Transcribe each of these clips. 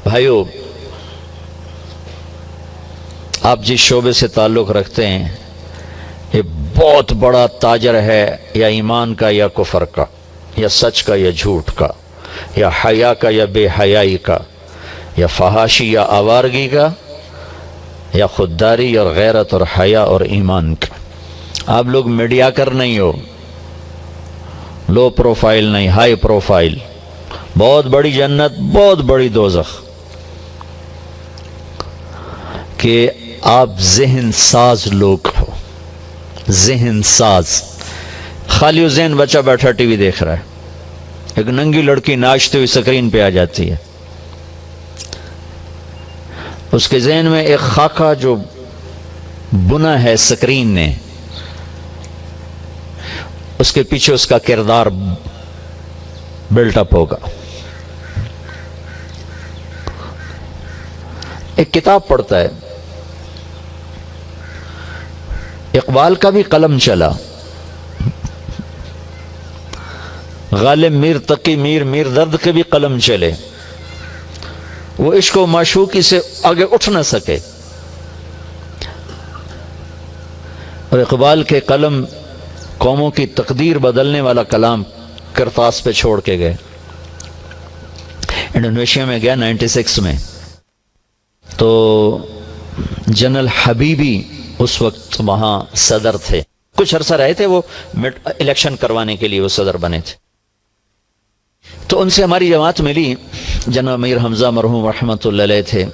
بھائیو، آپ جس شعبے سے تعلق رکھتے ہیں یہ بہت بڑا تاجر ہے، یا ایمان کا یا کفر کا، یا سچ کا یا جھوٹ کا، یا حیا کا یا بے حیائی کا، یا فحاشی یا آوارگی کا، یا خودداری اور غیرت اور حیا اور ایمان کا۔ آپ لوگ میڈیاکر نہیں ہو، لو پروفائل نہیں، ہائی پروفائل، بہت بڑی جنت، بہت بڑی دوزخ، کہ آپ ذہن ساز لوگ ہو، ذہن ساز۔ خالی ذہن بچہ بیٹھا ٹی وی دیکھ رہا ہے، ایک ننگی لڑکی ناچتے ہوئی سکرین پہ آ جاتی ہے، اس کے ذہن میں ایک خاکہ جو بنا ہے سکرین نے، اس کے پیچھے اس کا کردار بلٹ اپ ہوگا۔ ایک کتاب پڑھتا ہے، اقبال کا بھی قلم چلا، غالب میر تقی میر درد کے بھی قلم چلے، وہ عشق و معشوقی سے آگے اٹھ نہ سکے، اور اقبال کے قلم قوموں کی تقدیر بدلنے والا کلام کرتاس پہ چھوڑ کے گئے۔ انڈونیشیا میں گیا 96 میں، تو جنرل حبیبی اس وقت وہاں صدر تھے، کچھ عرصہ رہے تھے، وہ الیکشن کروانے کے لیے وہ صدر بنے تھے۔ تو ان سے ہماری جماعت ملی، جناب میر حمزہ مرحوم رحمۃ اللہ علیہ تھے۔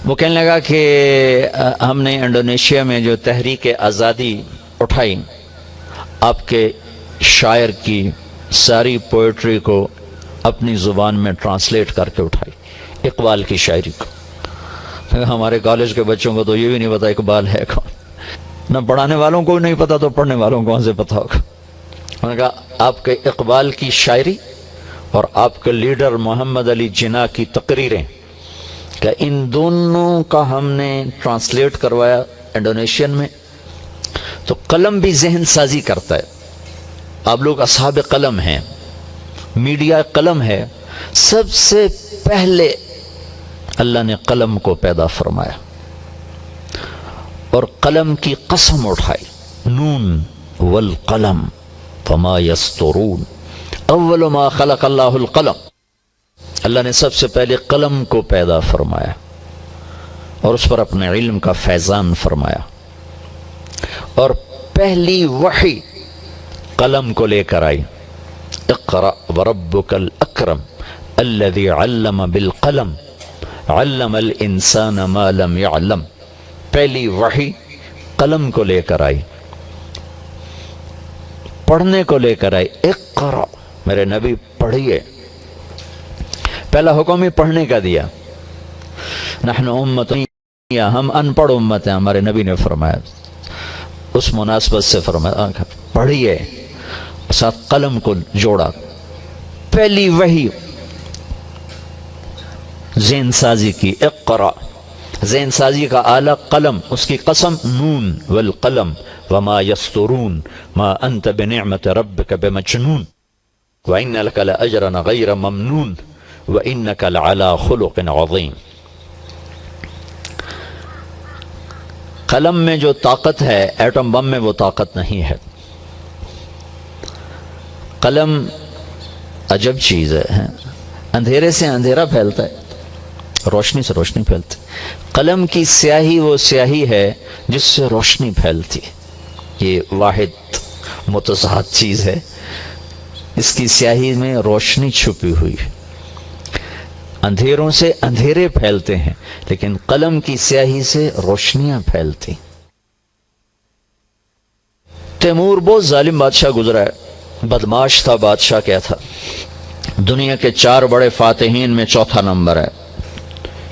وہ کہنے لگا کہ ہم نے انڈونیشیا میں جو تحریک آزادی اٹھائی، آپ کے شاعر کی ساری پوئٹری کو اپنی زبان میں ٹرانسلیٹ کر کے اٹھائی، اقبال کی شاعری کو۔ ہمارے کالج کے بچوں کو تو یہ بھی نہیں پتا اقبال ہے کون، نہ پڑھانے والوں کو نہیں پتا تو پڑھنے والوں کو کون سے پتا ہوگا۔ انہوں نے کہا آپ کے اقبال کی شاعری اور آپ کے لیڈر محمد علی جناح کی تقریریں، کہ ان دونوں کا ہم نے ٹرانسلیٹ کروایا انڈونیشین میں، تو قلم بھی ذہن سازی کرتا ہے۔ آپ لوگ اصحاب قلم ہیں، میڈیا قلم ہے۔ سب سے پہلے اللہ نے قلم کو پیدا فرمایا اور قلم کی قسم اٹھائی، نون والقلم وما یسطرون، اول ما خلق اللہ القلم۔ اللہ نے سب سے پہلے قلم کو پیدا فرمایا اور اس پر اپنے علم کا فیضان فرمایا، اور پہلی وحی قلم کو لے کر آئی، اقرأ وربک الاکرم الذی علم بالقلم علم الانسان ما لم يعلم۔ پہلی وحی قلم کو لے کر آئی، پڑھنے کو لے کر آئی، اقرأ، میرے نبی پڑھیے۔ پہلا حکم ہی پڑھنے کا دیا، نحن امت، ہم ان پڑھ امت ہیں، ہمارے نبی نے فرمایا، اس مناسبت سے فرمایا پڑھیے، ساتھ قلم کو جوڑا۔ پہلی وحی ذہن سازی کی، اقرأ، ذہن سازی کا آلہ قلم، اس کی قسم نون والقلم وما یسطرون ما انت بنعمت ربک بمجنون وان لک لاجرا غیر ممنون وانک لعلی خلق عظیم۔ قلم میں جو طاقت ہے ایٹم بم میں وہ طاقت نہیں ہے۔ قلم عجب چیز ہے، اندھیرے سے اندھیرا پھیلتا ہے، روشنی سے روشنی پھیلتی۔ قلم کی سیاہی وہ سیاہی ہے جس سے روشنی پھیلتی، یہ واحد متضاد چیز ہے۔ اس کی سیاہی میں روشنی چھپی ہوئی ہے، اندھیروں سے اندھیرے پھیلتے ہیں لیکن قلم کی سیاہی سے روشنیاں پھیلتی۔ تیمور بہت ظالم بادشاہ گزرا ہے، بدماش تھا بادشاہ، کیا تھا، دنیا کے 4 بڑے فاتحین میں چوتھا نمبر ہے،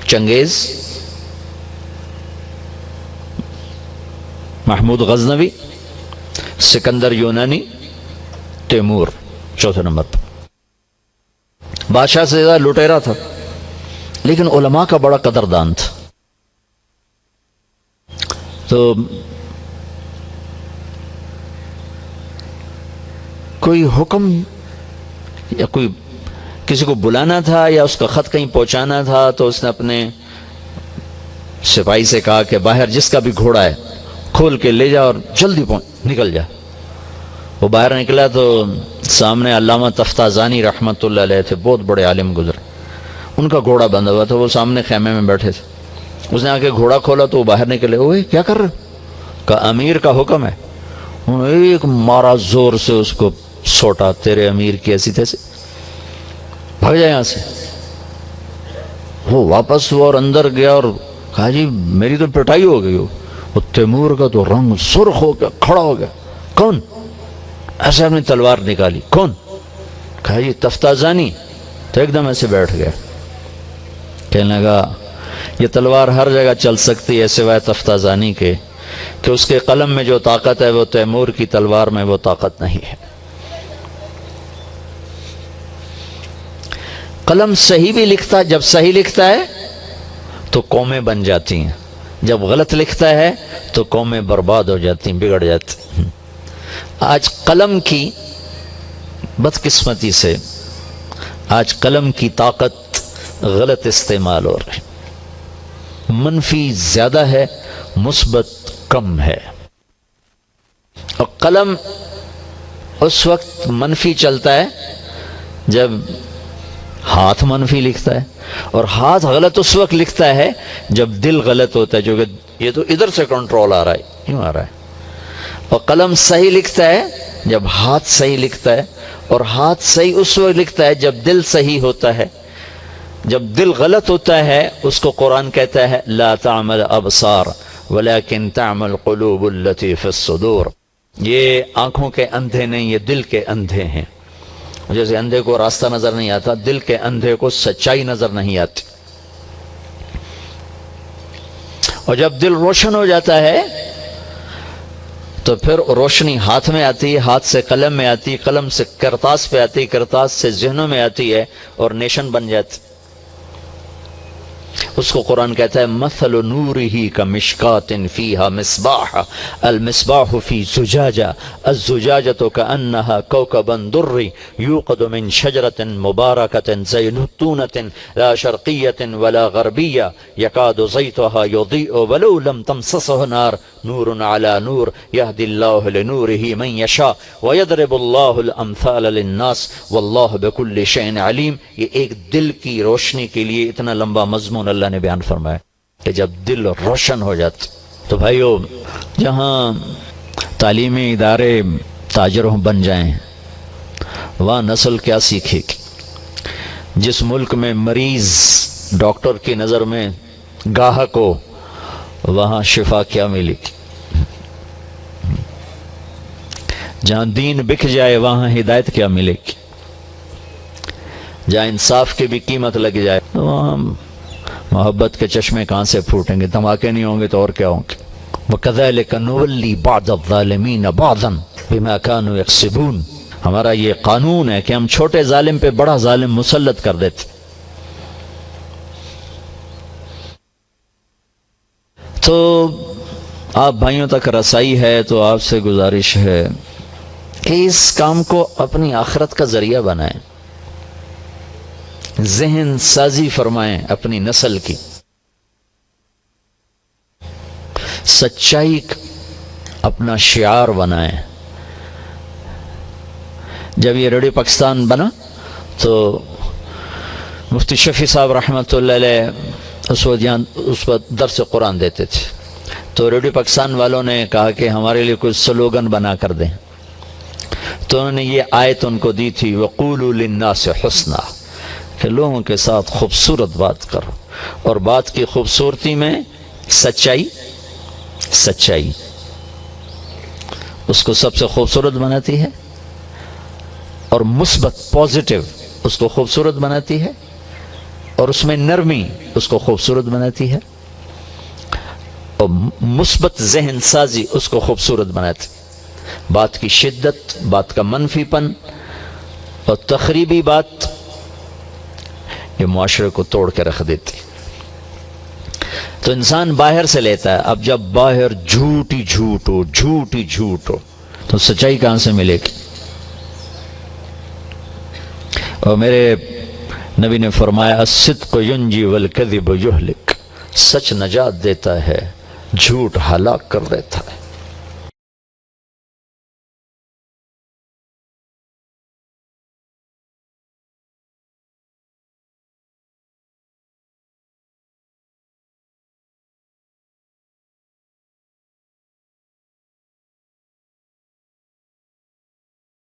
چنگیز، محمود غزنوی، سکندر یونانی، تیمور چوتھے نمبر پر۔ بادشاہ سے زیادہ لٹیرا تھا لیکن علماء کا بڑا قدردان تھا۔ تو کوئی حکم یا کوئی کسی کو بلانا تھا یا اس کا خط کہیں پہنچانا تھا تو اس نے اپنے سپاہی سے کہا کہ باہر جس کا بھی گھوڑا ہے کھول کے لے جا اور جلدی نکل جا۔ وہ باہر نکلا تو سامنے علامہ تفتازانی رحمۃ اللہ علیہ تھے، بہت بڑے عالم گزرے، ان کا گھوڑا بندھا ہوا تھا، وہ سامنے خیمے میں بیٹھے تھے۔ اس نے آ کے گھوڑا کھولا تو وہ باہر نکلے، اوئے کیا کر رہے؟ کہا امیر کا حکم ہے۔ انہوں نے ایک مارا زور سے اس کو سوٹا، تیرے امیر کی ایسی تیسی، بھاگ جائے یہاں سے۔ وہ واپس ہوا اور اندر گیا اور کہا جی میری تو پٹائی ہو گئی ہو۔ وہ تیمور کا تو رنگ سرخ ہو گیا، کھڑا ہو گیا، کون؟ ایسے اپنی تلوار نکالی، کون؟ کہا جی تفتازانی۔ تو ایک دم ایسے بیٹھ گیا، کہنے لگا یہ تلوار ہر جگہ چل سکتی ہے سوائے تفتازانی کے، کہ اس کے قلم میں جو طاقت ہے وہ تیمور کی تلوار میں وہ طاقت نہیں ہے۔ قلم صحیح بھی لکھتا، جب صحیح لکھتا ہے تو قومیں بن جاتی ہیں، جب غلط لکھتا ہے تو قومیں برباد ہو جاتی ہیں، بگڑ جاتی ہیں۔ آج قلم کی بدقسمتی سے آج قلم کی طاقت غلط استعمال ہو رہی، منفی زیادہ ہے، مثبت کم ہے۔ اور قلم اس وقت منفی چلتا ہے جب ہاتھ منفی لکھتا ہے، اور ہاتھ غلط اس وقت لکھتا ہے جب دل غلط ہوتا ہے، جو کہ یہ تو ادھر سے کنٹرول آ رہا ہے، کیوں آ رہا ہے۔ اور قلم صحیح لکھتا ہے جب ہاتھ صحیح لکھتا ہے، اور ہاتھ صحیح اس وقت لکھتا ہے جب دل صحیح ہوتا ہے۔ جب دل غلط ہوتا ہے اس کو قرآن کہتا ہے لا تعمل ابصار ولكن تعمل قلوب التي في الصدور، یہ آنکھوں کے اندھے نہیں، یہ دل کے اندھے ہیں۔ جیسے اندھے کو راستہ نظر نہیں آتا، دل کے اندھے کو سچائی نظر نہیں آتی۔ اور جب دل روشن ہو جاتا ہے تو پھر روشنی ہاتھ میں آتی ہے، ہاتھ سے قلم میں آتی ہے، قلم سے کرتاس پہ آتی ہے، کرتاس سے ذہنوں میں آتی ہے اور نیشن بن جاتی۔ اس کو قرآن کہتا ہے مثل نورہ کمشکات فیہا مصباح المصباح فی زجاجہ الزجاجۃ کأنہا کوکب دری یوقد من شجرۃ مبارکۃ زیتونۃ لا شرقیۃ ولا غربیہ یکاد زیتها یضیء ولو لم تمسسہ نار نور علی نور یہدی اللہ لنورہ من یشاء ویضرب اللہ الامثال للناس واللہ بکل شیء علیم۔ یہ ایک دل کی روشنی کے لیے اتنا لمبا مضمون اللہ نے بیان فرمایا کہ جب دل روشن ہو جاتا۔ تو بھائیو، جہاں تعلیمی ادارے تاجروں بن جائیں وہاں نسل کیا سیکھے گی؟ جس ملک میں مریض ڈاکٹر کی نظر میں گاہک ہو وہاں شفا کیا ملے گی؟ جہاں دین بک جائے وہاں ہدایت کیا ملے گی؟ جہاں انصاف کی بھی قیمت لگ جائے وہاں محبت کے چشمے کہاں سے پھوٹیں گے؟ دھماکے نہیں ہوں گے تو اور کیا ہوں گے؟ وَكَذَلِكَ نُوَلِّي بَعْضَ الظَّالِمِينَ بَعْضًا بِمَا كَانُوا يَكْسِبُونَ۔ ہمارا یہ قانون ہے کہ ہم چھوٹے ظالم پہ بڑا ظالم مسلط کر دیتے۔ تو آپ بھائیوں تک رسائی ہے تو آپ سے گزارش ہے کہ اس کام کو اپنی آخرت کا ذریعہ بنائیں، ذہن سازی فرمائیں اپنی نسل کی، سچائی اپنا شعار بنائیں۔ جب یہ ریڈیو پاکستان بنا تو مفتی شفیع صاحب رحمۃ اللہ علیہ اس وقت درس قرآن دیتے تھے، تو ریڈیو پاکستان والوں نے کہا کہ ہمارے لیے کوئی سلوگن بنا کر دیں، تو انہوں نے یہ آیت ان کو دی تھی وَقُولُوا لِلنَّاسِ حُسْنًا، کہ لوگوں کے ساتھ خوبصورت بات کرو، اور بات کی خوبصورتی میں سچائی اس کو سب سے خوبصورت بناتی ہے، اور مثبت پازیٹیو اس کو خوبصورت بناتی ہے، اور اس میں نرمی اس کو خوبصورت بناتی ہے، اور مثبت ذہن سازی اس کو خوبصورت بناتی ہے۔ بات کی شدت، بات کا منفی پن اور تخریبی بات یہ معاشرے کو توڑ کے رکھ دیتی۔ تو انسان باہر سے لیتا ہے، اب جب باہر جھوٹ ہی جھوٹ ہو تو سچائی کہاں سے ملے گی؟ اور میرے نبی نے فرمایا الصدق ینجی والکذب یہلک، سچ نجات دیتا ہے، جھوٹ ہلاک کر دیتا ہے۔